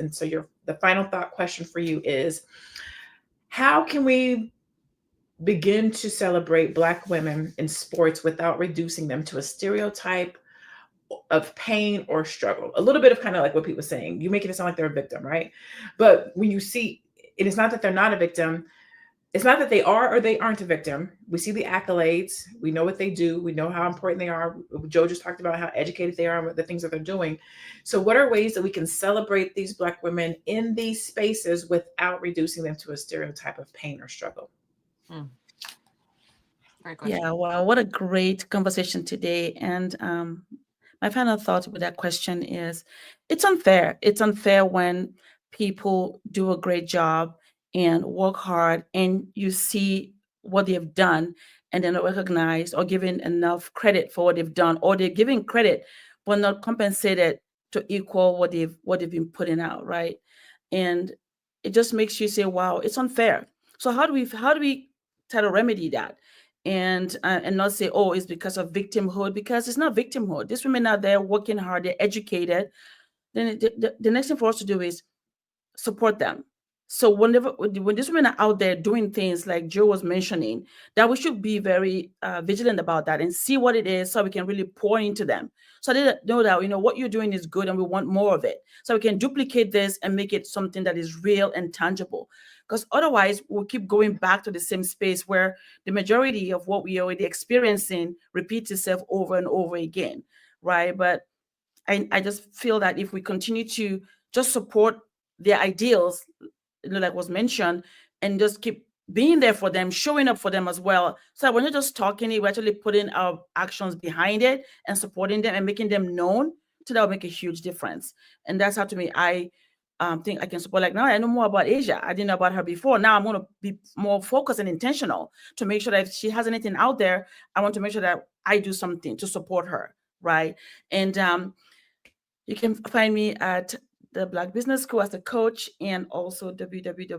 And so the final thought question for you is, how can we begin to celebrate Black women in sports without reducing them to a stereotype of pain or struggle? A little bit of kind of like what Pete was saying. You making it sound like they're a victim, right? But when you see, it is not that they're not a victim. It's not that they are or they aren't a victim. We see the accolades. We know what they do. We know how important they are. Joe just talked about how educated they are and what the things that they're doing. So what are ways that we can celebrate these Black women in these spaces without reducing them to a stereotype of pain or struggle? Great question. Yeah, well, what a great conversation today. And my final thought with that question is, it's unfair. It's unfair when people do a great job and work hard and you see what they've done and they're not recognized or given enough credit for what they've done, or they're giving credit but not compensated to equal what they've been putting out, right? And it just makes you say, wow, it's unfair. So how do we try to remedy that? And not say, oh, it's because of victimhood, because it's not victimhood. These women are there working hard, they're educated. Then the next thing for us to do is support them. So when these women are out there doing things like Joe was mentioning, that we should be very vigilant about that and see what it is, so we can really pour into them. So they know that, what you're doing is good and we want more of it. So we can duplicate this and make it something that is real and tangible. Because otherwise we'll keep going back to the same space where the majority of what we are already experiencing repeats itself over and over again. Right. But I just feel that if we continue to just support their ideals, like was mentioned, and just keep being there for them, showing up for them as well. So we're not just talking it, we're actually putting our actions behind it and supporting them and making them known. So that will make a huge difference. And that's how, to me, I think I can support. Like, now I know more about Asia. I didn't know about her before. Now I'm going to be more focused and intentional to make sure that if she has anything out there, I want to make sure that I do something to support her. Right. And you can find me at the Black Business School as a coach, and also www